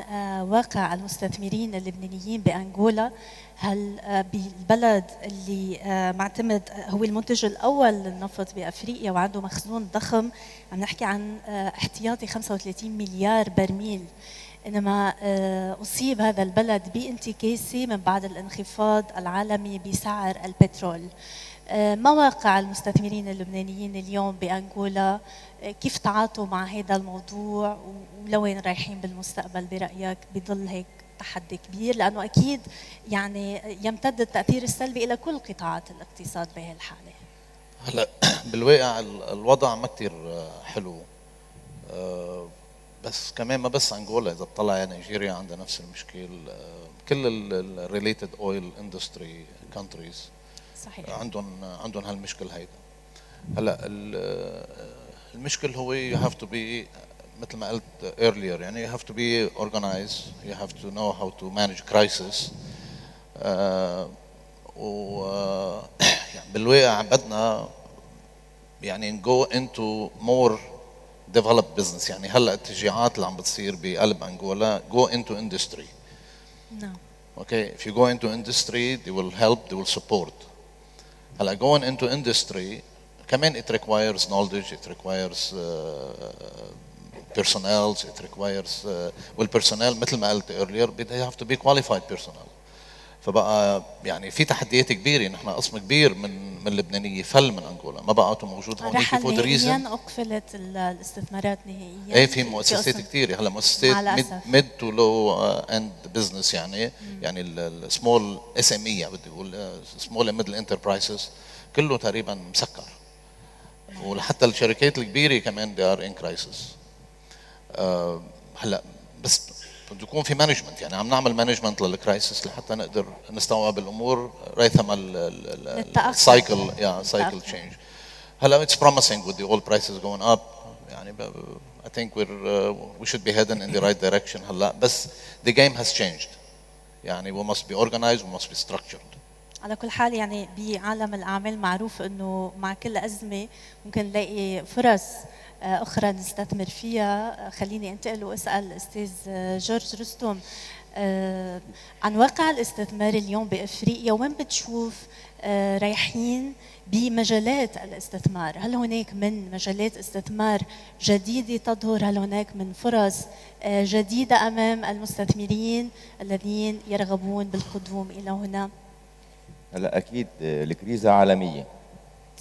واقع المستثمرين اللبنانيين بأنغولا. هل بالبلد اللي معتمد هو المنتج الأول للنفط بأفريقيا وعنده مخزون ضخم، عم نحكي عن احتياطي 35 مليار برميل، إنما أصيب هذا البلد بانتكاسة من بعد الانخفاض العالمي بسعر البترول. ما واقع المستثمرين اللبنانيين اليوم بأنغولا؟ كيف تعاطوا مع هذا الموضوع؟ ولوين رايحين بالمستقبل برأيك؟ بيضل هيك تحدي كبير، لأنه أكيد يعني يمتد التأثير السلبي إلى كل قطاعات الاقتصاد بهالحالة. هلا بالواقع الوضع ما كتير حلو، بس كمان ما بس انغولا، اذا بتطلع نيجيريا عندها نفس المشكل، كل الريليتد اويل اندستري كونتريز صحيح عندهم هالمشكل هيدا. هلا المشكل هو you have to be مثل ما قلت earlier، يعني you have to be organized, you have to know how to manage crisis. يعني بالواقع بدنا يعني go into more develop business. يعني هلا التشجيعات اللي عم بتصير بقلب انغولا go into industry. نعم. Okay, if you go into industry, they will help, they will support. هلا going into industry كمان it requires knowledge, it requires personnel, it requires والpersonnel مثل ما قلت earlier they have to be qualified personnel. فبقى يعني في تحديات كبيره، نحن قسم كبير من اللبنانيه فل من انغولا ما بقاته موجود هون رحل for the reason. نهائيا اقفلت الاستثمارات نهائيا. ايه في مؤسسات كثيره هلا مؤسسات ميد تو لو اند بزنس يعني يعني السمول اس ام اي بدي اقول سمول اند ميدل انتربرايزز كله تقريبا مسكر، وحتى الشركات الكبيره كمان they are in crisis. هلا بس بده يكون في مانجمنت، يعني عم نعمل مانجمنت للكرايسيس لحتى نقدر نستوعب الامور ريثما السايكل سايكل تشينج. هلا it's promising with the oil prices going up يعني I think we should be heading in the right direction هلا، بس the game has changed يعني we must be organized, we must be structured. على كل حال يعني بعالم الأعمال معروف أنه مع كل أزمة ممكن نلاقي فرص أخرى نستثمر فيها. خليني أنتقل وأسأل الأستاذ جورج رستم عن واقع الاستثمار اليوم بأفريقيا، وين بتشوف رايحين بمجالات الاستثمار؟ هل هناك من مجالات استثمار جديدة تظهر؟ هل هناك من فرص جديدة أمام المستثمرين الذين يرغبون بالقدوم إلى هنا؟ هلا اكيد الكريزه عالميه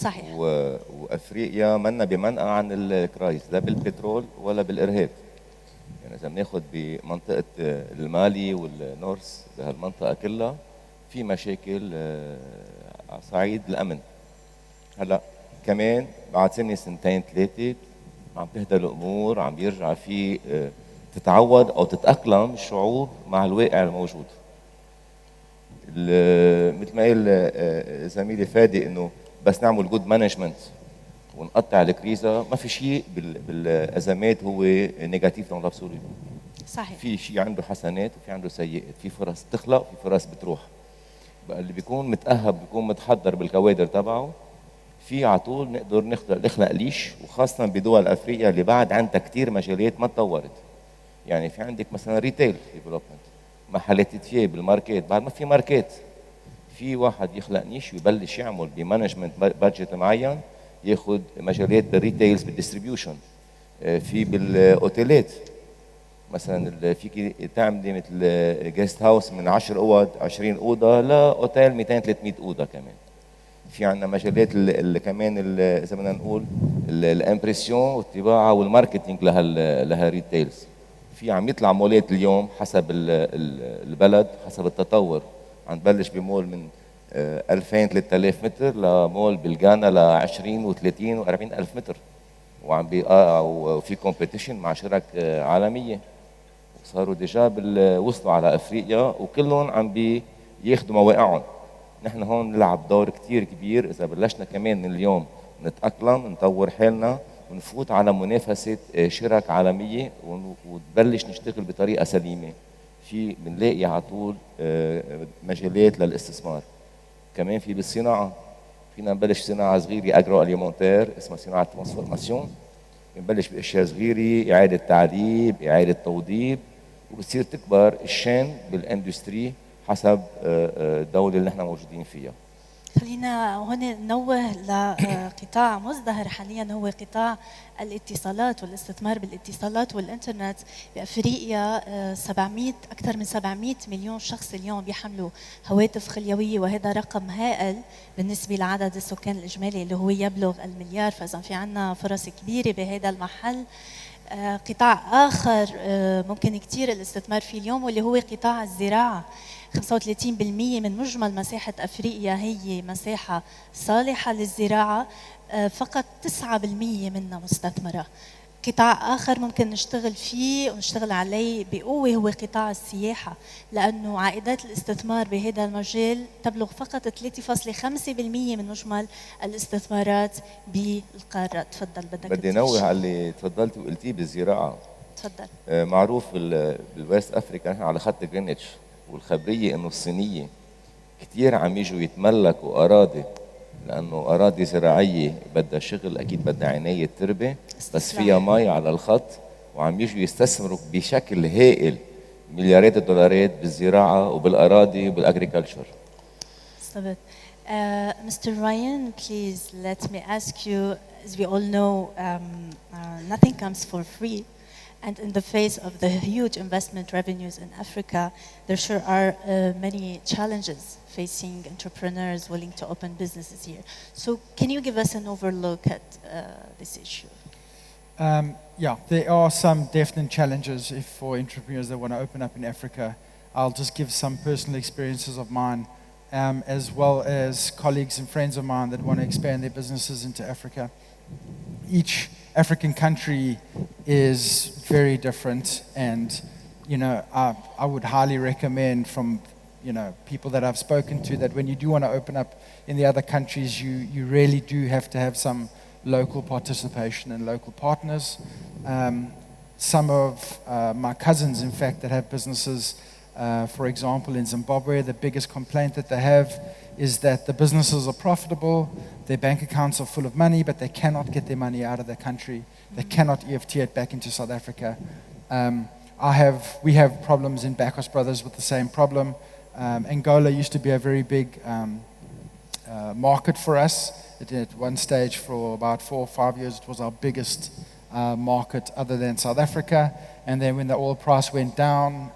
صحيح. وافريقيا منا بمنأى عن الكرايز لا بالبترول ولا بالارهاب. يعني اذا بناخذ بمنطقه المالي والنورس بهالمنطقه كلها في مشاكل على صعيد الامن. هلا كمان بعد سنتين ثلاثه عم تهدى الامور، عم بيرجع في تتعود او تتاقلم الشعوب مع الواقع الموجود. مثل ما قال زميلي فادي انه بس نعمل جود مانجمنت ونقطع الكريزه، ما في شيء بالازمات هو نيجاتيف دون لابسولو. صحيح. في شيء عنده حسنات وفي عنده سيئات، في فرص تخلق وفي فرص بتروح. بقى اللي بيكون متاهب بيكون متحضر بالكوادر تبعه في على طول نقدر نخلق ليش، وخاصه بدول افريقيا اللي بعد عندها كثير مجالات ما تطورت. يعني في عندك مثلا ريتيل ديفلوبمنت، محلات ثياب بالماركات، بعد ما في ماركات في واحد يخلق نيش ويبلش يعمل بمانجمنت بادجت معين، ياخذ مجالات بالريتيلز بالديستريبيوشن. في بالاوتيلات مثلا فيك تعملي مثل جيست هاوس من 10 اوض 20 اوضه لاوتيل 200 300 اوضه كمان. في عندنا مجالات كمان اذا بدنا نقول الامبريسيون والطباعه والماركتينج لهالريتيلز. في عم يطلع مولات اليوم حسب البلد حسب التطور، عم تبلش بمول من 2000 3000 متر لمول بالغانا ل 20 و30 و40 الف متر، وعم وفي كومبيتيشن مع شرك عالميه وصاروا ديجا وصلوا على افريقيا وكلهم عم بياخذوا مواقعهم. نحن هون نلعب دور كثير كبير اذا بلشنا كمان من اليوم نتاقلم نطور حالنا ونفوت على منافسه شرك عالميه ونبلش نشتغل بطريقه سليمه. في بنلاقي على طول مجالات للاستثمار. كمان في بالصناعه فينا نبلش صناعه صغيره اجرو اليمونتير اسمها صناعه ترانسفورماسيون، بنبلش باشياء صغيره، اعاده تعليب، اعاده توضيب، وبتصير تكبر الشين بالاندستري حسب الدوله اللي نحن موجودين فيها. خلينا هون ننوه لقطاع مزدهر حاليا هو قطاع الاتصالات والاستثمار بالاتصالات والانترنت. بافريقيا 700 اكثر من 700 مليون شخص اليوم بيحملوا هواتف خليويه، وهذا رقم هائل بالنسبه لعدد السكان الاجمالي اللي هو يبلغ المليار. فاذا في عندنا فرص كبيره بهذا المحل. قطاع اخر ممكن كثير الاستثمار فيه اليوم واللي هو قطاع الزراعه. 35% من مجمل مساحة أفريقيا هي مساحة صالحة للزراعة، فقط 9% منها مستثمرة. قطاع آخر ممكن نشتغل فيه ونشتغل عليه بقوة هو قطاع السياحة، لأنه عائدات الاستثمار بهذا المجال تبلغ فقط 3.5% من مجمل الاستثمارات بالقارة. تفضل بدك. بدي نوه على اللي تفضلتي وقلتيه بالزراعة. تفضل. معروف بالويست أفريقيا نحن على خط جرينتش، والخبرية انه الصينية كتير عم يجوا يتملكوا اراضي لأنه أراضي زراعية بدها شغل، أكيد بدها عناية تربة، بس فيها مي على الخط، وعم يجوا يستثمروا بشكل هائل مليارات الدولارات بالزراعة وبالأراضي وبالأجريكلتشر. Stop it. Mr. Ryan, please let me ask you, as we all know, nothing comes for free. And in the face of the huge investment revenues in Africa, there sure are many challenges facing entrepreneurs willing to open businesses here. So can you give us an overlook at this issue? Yeah, there are some definite challenges for entrepreneurs that want to open up in Africa. I'll just give some personal experiences of mine, as well as colleagues and friends of mine that want to expand their businesses into Africa. Each African country is very different, and I would highly recommend from people that I've spoken to that when you do want to open up in the other countries, you really do have to have some local participation and local partners. Some of my cousins, in fact, that have businesses, for example, in Zimbabwe, the biggest complaint that they have is that the businesses are profitable, their bank accounts are full of money, but they cannot get their money out of the country. They cannot EFT it back into South Africa. We have problems in Bacchus Brothers with the same problem. Angola used to be a very big market for us. At one stage, for about 4 or 5 years, it was our biggest market other than South Africa. And then when the oil price went down,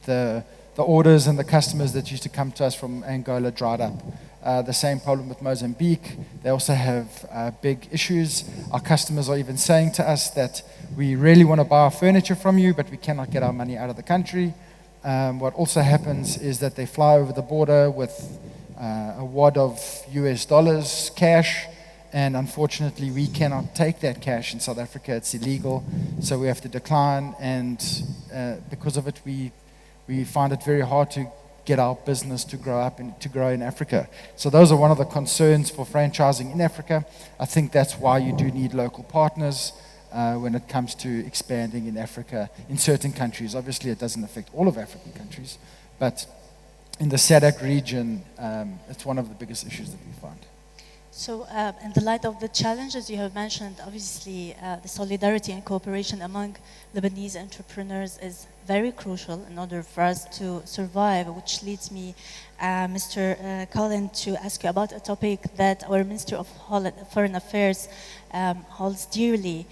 the orders and the customers that used to come to us from Angola dried up. The same problem with Mozambique. They also have big issues. Our customers are even saying to us that we really want to buy our furniture from you, but we cannot get our money out of the country. What also happens is that they fly over the border with a wad of US dollars cash, and unfortunately we cannot take that cash in South Africa. It's illegal, so we have to decline, and because of it we find it very hard to get our business to grow in Africa. So those are one of the concerns for franchising in Africa. I think that's why you do need local partners when it comes to expanding in Africa in certain countries. Obviously it doesn't affect all of African countries, but in the SADC region, it's one of the biggest issues that we find. So in the light of the challenges you have mentioned, obviously the solidarity and cooperation among Lebanese entrepreneurs is very crucial in order for us to survive, which leads me, Mr. Colin, to ask you about a topic that our Minister of Foreign Affairs holds dearly,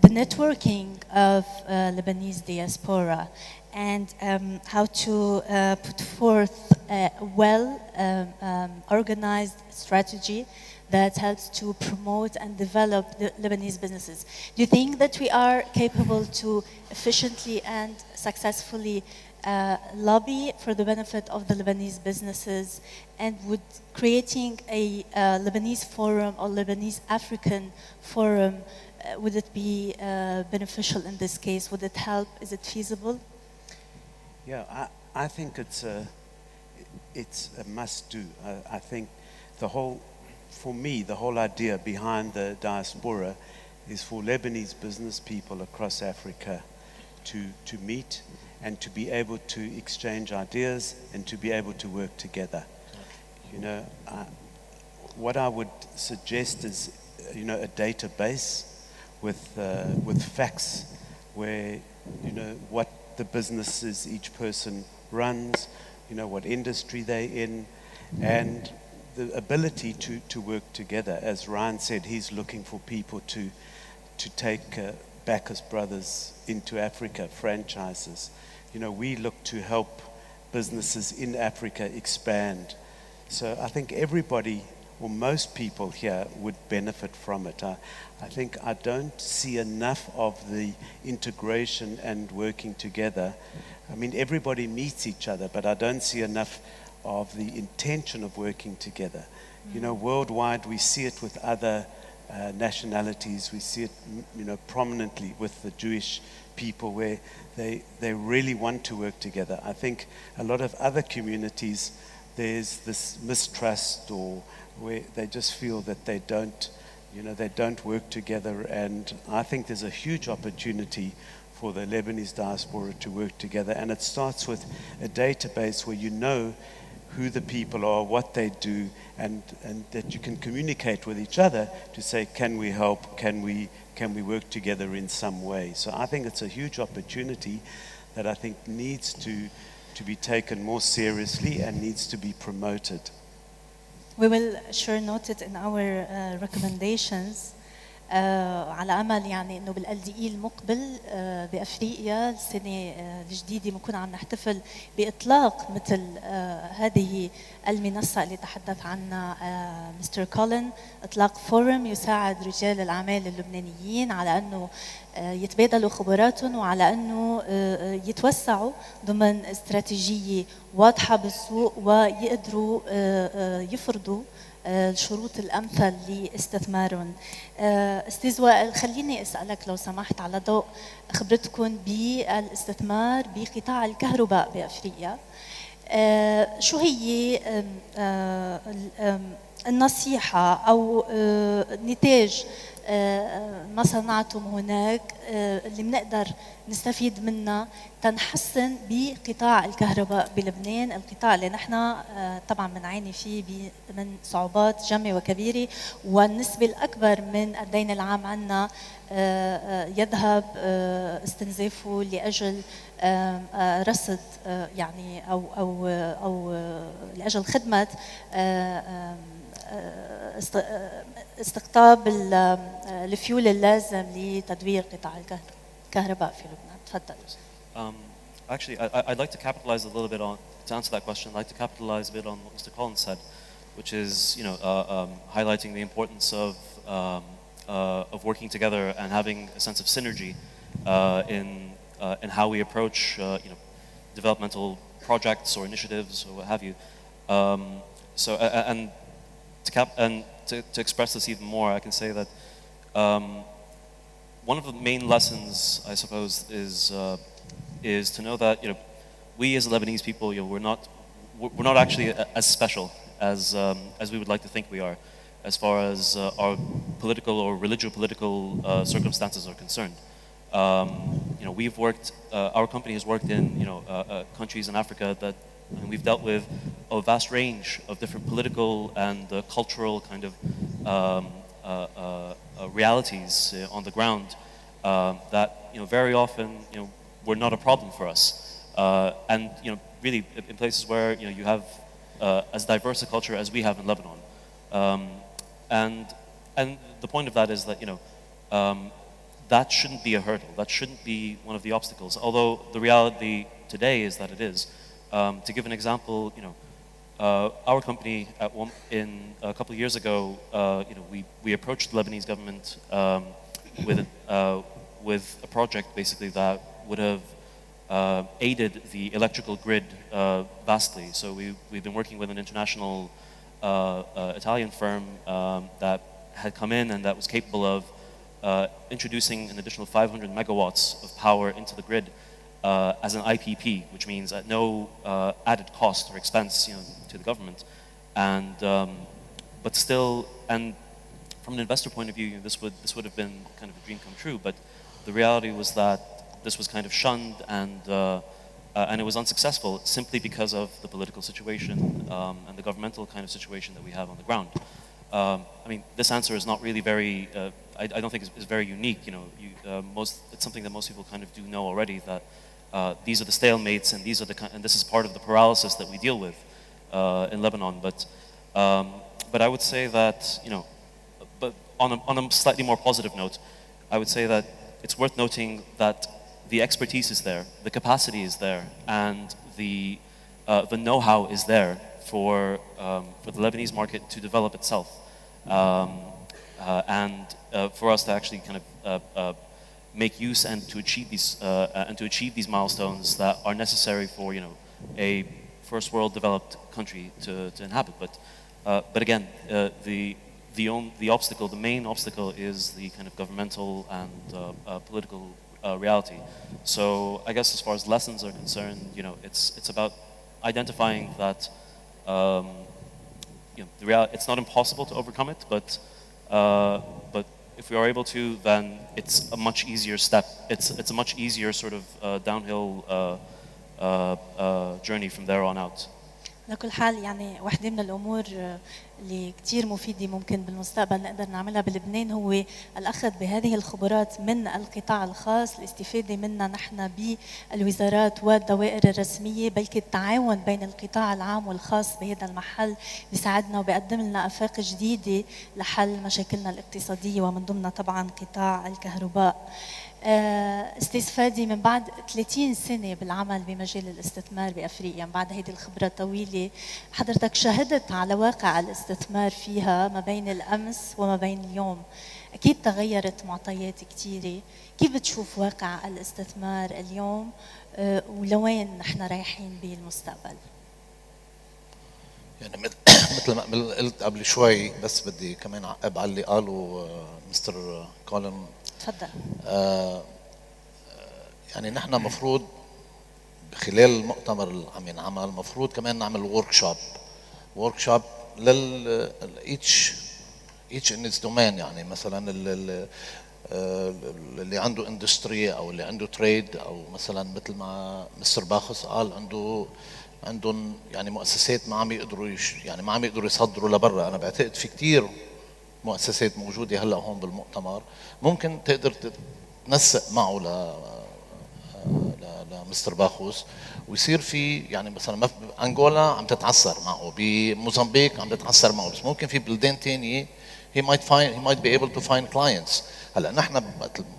the networking of Lebanese diaspora, and how to put forth a well-organized strategy that helps to promote and develop the Lebanese businesses. Do you think that we are capable to efficiently and successfully lobby for the benefit of the Lebanese businesses, and would creating a Lebanese forum or Lebanese African forum, would it be beneficial in this case? Would it help? Is it feasible? Yeah, I think it's a must-do. I think for me, the whole idea behind the diaspora is for Lebanese business people across Africa to meet and to be able to exchange ideas and to be able to work together. What I would suggest is, a database with facts where, what the businesses each person runs, what industry they're in, and the ability to work together. As Ryan said, he's looking for people to take Bacchus Brothers into Africa, franchises. We look to help businesses in Africa expand. So I think everybody, or most people here, would benefit from it. I think I don't see enough of the integration and working together. I mean, everybody meets each other, but I don't see enough of the intention of working together. Worldwide we see it with other nationalities. We see it, prominently with the Jewish people, where they really want to work together. I think a lot of other communities, there's this mistrust, or where they just feel that they don't work together. And I think there's a huge opportunity for the Lebanese diaspora to work together. And it starts with a database where who the people are, what they do, and that you can communicate with each other to say, can we help, can we work together in some way. So I think it's a huge opportunity that I think needs to be taken more seriously and needs to be promoted. We will sure note it in our recommendations. على امل يعني انه بالال دي اي المقبل بافريقيا السنه الجديده بنكون عم نحتفل باطلاق مثل هذه المنصه اللي تحدث عنها مستر كولين، اطلاق فورم يساعد رجال الاعمال اللبنانيين على انه يتبادلوا خبراتهم وعلى انه يتوسعوا ضمن استراتيجيه واضحه بالسوق ويقدروا يفرضوا الشروط الامثل لاستثمارهم. استاذ وائل خليني اسالك لو سمحت على ضوء خبرتكم بالاستثمار بقطاع الكهرباء بافريقيا، شو هي النصيحه او نتاج ما صنعتم هناك اللي بنقدر نستفيد منها تنحسن بقطاع الكهرباء بلبنان، القطاع اللي نحن طبعا بنعاني فيه من صعوبات جمة وكبيرة، والنسبة الأكبر من الدين العام عنا يذهب استنزافه لأجل رصد يعني أو لأجل خدمة استقطاب الفيول اللازم لتدوير قطاع الكهرباء في لبنان. تفضل. Actually, I'd like to capitalize a little bit on, to answer that question, I'd like to capitalize a bit on what Mr. Collins said, which is, highlighting the importance of working together and having a sense of synergy in how we approach, developmental projects or initiatives or what have you. To express this even more, I can say that one of the main lessons, I suppose, is to know that we as Lebanese people, we're not actually as special as we would like to think we are, as far as our political or religio-political circumstances are concerned. We've worked, our company has worked in countries in Africa that we've dealt with a vast range of different political and cultural kind of realities on the ground that very often were not a problem for us, and really in places where you have as diverse a culture as we have in Lebanon, and the point of that is that that shouldn't be a hurdle, that shouldn't be one of the obstacles, although the reality today is that it is. To give an example, our company a couple of years ago, we approached the Lebanese government with a project basically that would have aided the electrical grid vastly. So we've been working with an international Italian firm that had come in and that was capable of introducing an additional 500 megawatts of power into the grid. As an IPP, which means at no added cost or expense, to the government, and but still, and from an investor point of view, this would have been kind of a dream come true. But the reality was that this was kind of shunned and it was unsuccessful simply because of the political situation and the governmental kind of situation that we have on the ground. I mean, this answer is not really very. I don't think is very unique. It's something that most people kind of do know already, that these are the stalemates and and this is part of the paralysis that we deal with in Lebanon. But I would say that but on a slightly more positive note, I would say that it's worth noting that the expertise is there, the capacity is there, and the know-how is there for the Lebanese market to develop itself. And for us to actually kind of make use and to achieve these milestones that are necessary for a first world developed country to inhabit. But again, the obstacle, the main obstacle, is the kind of governmental and political reality. So I guess as far as lessons are concerned, it's about identifying that it's not impossible to overcome it, but if we are able to, then it's a much easier step. It's a much easier sort of downhill journey from there on out. لكل حال يعني واحدة من الأمور اللي كتير مفيدة ممكن بالمستقبل نقدر نعملها بلبنان هو الأخذ بهذه الخبرات من القطاع الخاص، الاستفادة منها نحن بالوزارات والدوائر الرسمية، بلكي التعاون بين القطاع العام والخاص بهذا المحل بيساعدنا وبيقدم لنا آفاق جديدة لحل مشاكلنا الاقتصادية ومن ضمنها طبعا قطاع الكهرباء. استاذ فادي، من بعد 30 سنه بالعمل بمجال الاستثمار بافريقيا، من بعد هيدي الخبره الطويله، حضرتك شهدت على واقع الاستثمار فيها ما بين الامس وما بين اليوم. اكيد تغيرت معطيات كثيره، كيف بتشوف واقع الاستثمار اليوم ولوين نحن رايحين بالمستقبل؟ يعني مثل ما قلت قبل شوي، بس بدي كمان اعقب على اللي قاله مستر كولن. تفضل. يعني نحن مفروض خلال المؤتمر اللي عم ينعمل مفروض كمان نعمل ورك شوب لل each in its domain. يعني مثلا اللي عنده اندستري او اللي عنده تريد، او مثلا مثل ما مستر باخس قال عندهم يعني مؤسسات ما عم يقدروا يعني ما عم يقدروا يصدروا لبرا. انا بعتقد في كتير مؤسسات موجوده هلا هون بالمؤتمر ممكن تقدر تنسق معه لمستر باخوس، ويصير في يعني مثلا انغولا عم تتعثر معه، بموزمبيق عم تتعثر معه، بس ممكن في بلدان ثانيه he might be able to find clients. هلا نحن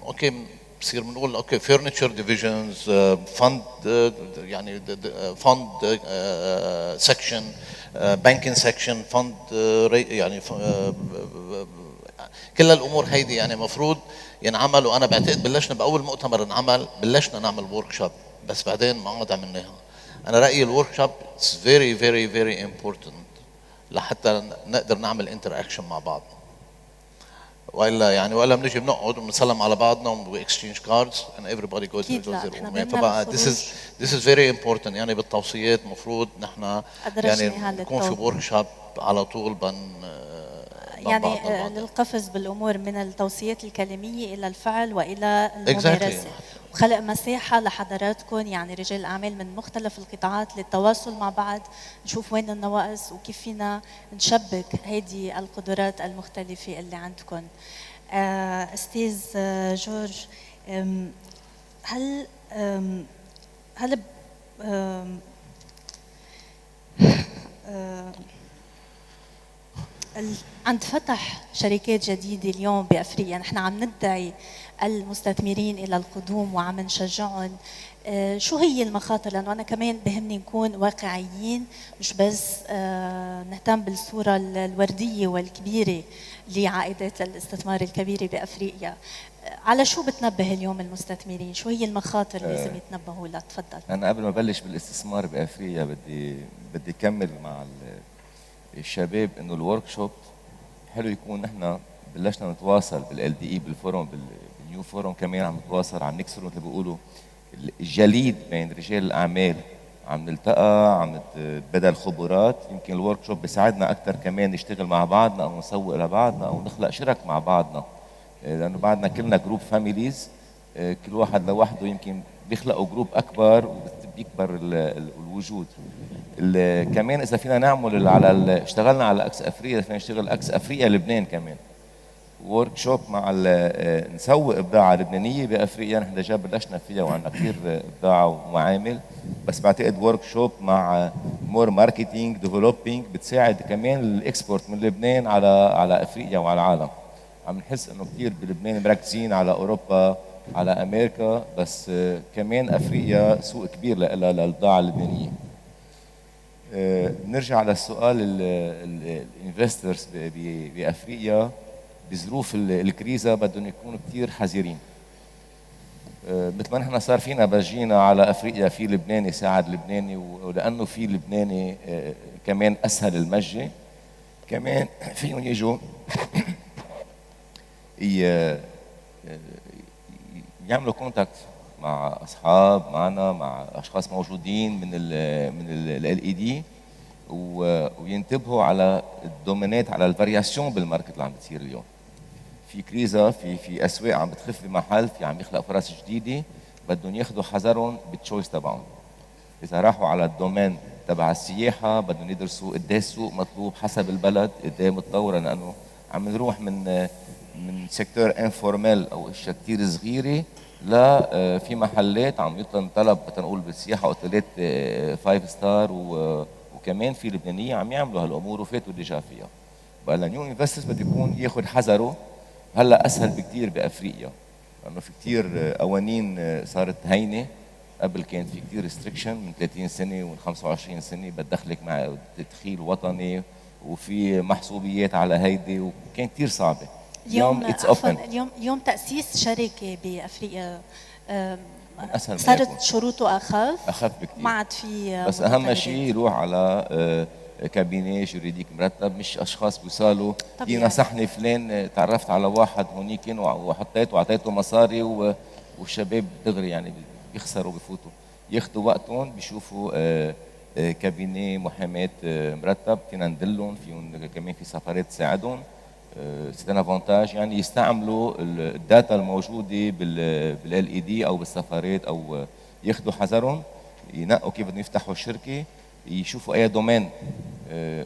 اوكي بصير بنقول اوكي furniture divisions fund يعني fund section banking section fund يعني كل الامور هيدي يعني مفروض ينعمل. وانا بعتقد بلشنا باول مؤتمر انعمل بلشنا نعمل ورك شوب، بس بعدين ما عاد عملناها. انا رايي الورك شوب is very very very important لحتى نقدر نعمل انتراكشن مع بعض، والا بنجي بنقعد وبنسلم على بعضنا و exchange cards and everybody goes their own way. فبقى this is very important. يعني بالتوصيات مفروض نحن يعني نكون في ورك شوب على طول يعني للقفز بالامور من التوصيات الكلاميه الى الفعل والى الممارسه وخلق مساحه لحضراتكم يعني رجال الاعمال من مختلف القطاعات للتواصل مع بعض، نشوف وين النواقص وكيف فينا نشبك هذه القدرات المختلفه اللي عندكم. استاذ جورج، هل عند فتح شركات جديدة اليوم بأفريقيا نحن عم ندعي المستثمرين إلى القدوم وعم نشجعهم، شو هي المخاطر؟ لأنه أنا كمان بهمني نكون واقعيين، مش بس نهتم بالصورة الوردية والكبيرة لعائدات الاستثمار الكبيرة بأفريقيا. على شو بتنبه اليوم المستثمرين؟ شو هي المخاطر اللي لازم يتنبهوا لها؟ تفضل. أنا قبل ما أبلش بالاستثمار بأفريقيا بدي أكمل مع الشباب انه الورك شوب حلو يكون نحن بلشنا نتواصل بالال دي اي بالفورم بالنيو فورم، كمان عم نتواصل عم نكسر مثل ما بيقولوا الجليد بين رجال الاعمال، عم نلتقى عم نتبادل خبرات. يمكن الورك شوب بيساعدنا اكثر كمان نشتغل مع بعضنا او نسوق لبعضنا او نخلق شرك مع بعضنا، لانه بعدنا كلنا جروب فاميليز، كل واحد لوحده يمكن بيخلقوا جروب اكبر وبيكبر الوجود. كمان اذا فينا نعمل على اشتغلنا على اكس افريقيا، فينا نشتغل اكس افريقيا لبنان كمان ورك شوب مع نسوق بضاعه لبنانيه بافريقيا. نحن ديجا بلشنا فيها وعندنا كثير بضاعه ومعامل، بس بعتقد ورك شوب مع مور ماركتينج ديفلوبينج بتساعد كمان الاكسبورت من لبنان على افريقيا وعلى العالم. عم نحس انه كثير بلبنان مركزين على اوروبا على امريكا، بس كمان افريقيا سوق كبير للبضاعه اللبنانيه. نرجع للسؤال الانفسترز بافريقيا بظروف الكريزه بدهم يكونوا كثير حذرين. مثل ما نحن صار فينا بجينا على افريقيا في لبناني ساعد لبناني، ولانه في لبناني كمان اسهل المجه، كمان فيهم يجوا يعملوا كونتاكت مع اصحاب معنا، مع اشخاص موجودين من ال LDE وينتبهوا على الدومينات، على الفارياسيون بالماركت اللي عم بتصير اليوم. في كريزه، في اسواق عم بتخف بمحل، في عم يخلق فرص جديده، بدهم ياخذوا حذرهم بالتشويس تبعهم. اذا راحوا على الدومين تبع السياحه، بدهم يدرسوا قد ايه السوق مطلوب حسب البلد، قد ايه متطوره، لانه عم نروح من سيكتور انفورمال او اشياء كثير صغيره ل في محلات عم يطلب طلب تنقول بالسياحه اوتيلات 5 ستار، وكمان في لبنانيه عم يعملوا هالامور وفاتوا ديجا فيها. بقى النيو انفسترز بده يكون ياخذ حذره. هلا اسهل بكثير بافريقيا لانه في كثير قوانين صارت هينه. قبل كان في كثير ريستريكشن من 30 سنه ومن 25 سنه بتدخلك مع تدخيل وطني وفي محسوبيات على هيدي، وكان كثير صعبه. اليوم اتس عفوا اوبن، اليوم تأسيس شركة بأفريقيا اسهل ما صارت يكون. شروطه اخف بكثير، ما عاد في بس اهم شيء يروح على كابينيه جوريديك مرتب، مش اشخاص بيوصلوا طبيعي. نصحني فلان تعرفت على واحد هونيك وحطيته واعطيته مصاري والشباب دغري يعني بيخسروا بفوتوا، ياخذوا وقتهم بيشوفوا كابينيه محاماه مرتب فينا ندلهم، فيهم كمان في سفرات تساعدهم. سي ان افونتاج يعني يستعملوا الداتا الموجوده بالال اي دي او بالسفرات، او ياخذوا حذرهم، ينقوا كيف بدهم يفتحوا الشركه، يشوفوا اي دومين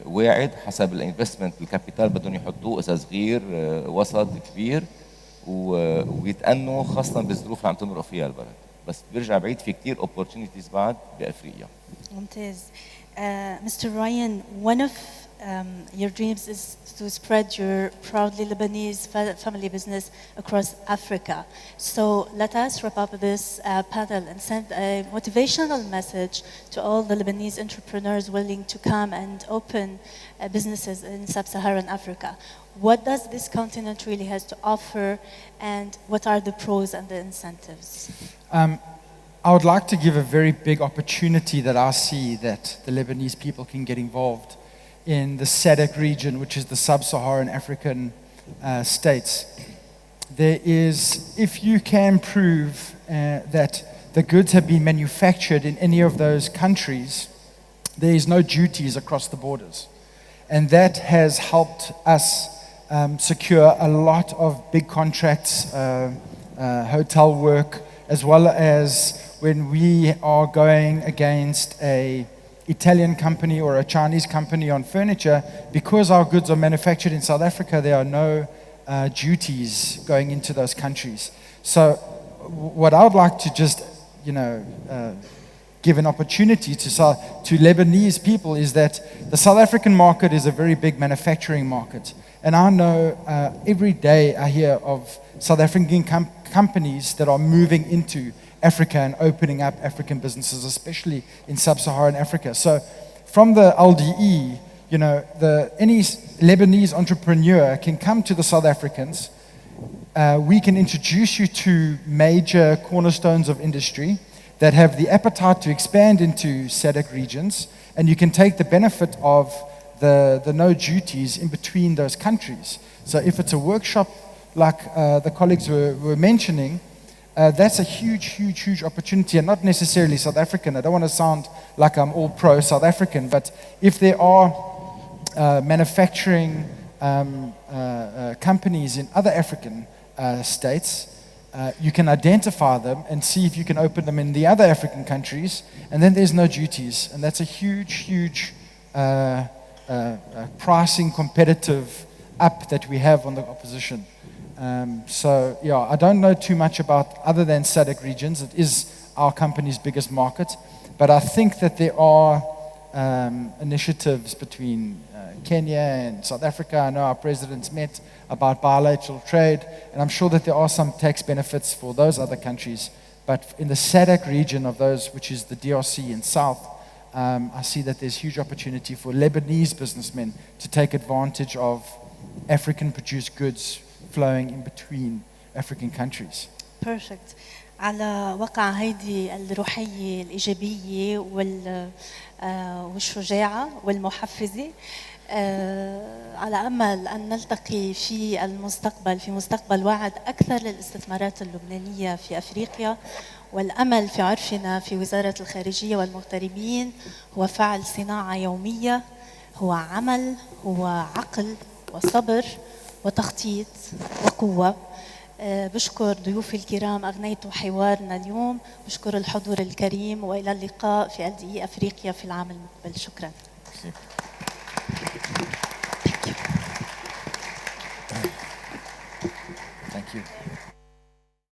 واعد حسب الانفستمنت الكابيتال بدهم يحطوه، اذا صغير وسط كبير، ويتأنوا خاصه بالظروف اللي عم تمرق فيها البلد. بس بيرجع بعيد في كثير opportunities بعد بافريقيا. ممتاز. Mr. Ryan, one of your dreams is to spread your proudly Lebanese family business across Africa. So let us wrap up this panel and send a motivational message to all the Lebanese entrepreneurs willing to come and open businesses in sub-Saharan Africa. What does this continent really has to offer, and what are the pros and the incentives? I would like to give a very big opportunity that I see that the Lebanese people can get involved in the SADC region, which is the sub-Saharan African states. There is, if you can prove that the goods have been manufactured in any of those countries, there is no duties across the borders. And that has helped us secure a lot of big contracts, hotel work, as well as when we are going against a Italian company or a Chinese company on furniture, because our goods are manufactured in South Africa, there are no duties going into those countries. So what I would like to just, give an opportunity to Lebanese people is that the South African market is a very big manufacturing market. And I know every day I hear of South African companies that are moving into Africa and opening up African businesses, especially in sub-Saharan Africa. So from the LDE, any Lebanese entrepreneur can come to the South Africans. We can introduce you to major cornerstones of industry that have the appetite to expand into SADC regions, and you can take the benefit of the no duties in between those countries. So if it's a workshop like the colleagues were mentioning, that's a huge opportunity, and not necessarily South African. I don't want to sound like I'm all pro-South African, but if there are manufacturing companies in other African states, you can identify them and see if you can open them in the other African countries, and then there's no duties. And that's a huge pricing competitive up that we have on the opposition. I don't know too much about other than SADC regions. It is our company's biggest market, but I think that there are initiatives between Kenya and South Africa. I know our presidents met about bilateral trade, and I'm sure that there are some tax benefits for those other countries. But in the SADC region of those, which is the DRC and South, I see that there's huge opportunity for Lebanese businessmen to take advantage of African-produced goods flowing in between African countries. Perfect. على وقع هيدي الروحية الإيجابية والشجاعة والمحفزة، على أمل أن نلتقي في المستقبل، في مستقبل واعد أكثر للاستثمارات اللبنانية في أفريقيا. والأمل في عرفنا في وزارة الخارجية والمغتربين هو فعل صناعة يومية، هو عمل، هو عقل وصبر وتخطيط وقوة. بشكر ضيوفي الكرام أغنيتوا حوارنا اليوم. بشكر الحضور الكريم وإلى اللقاء في LDE أفريقيا في العام المقبل. شكرا.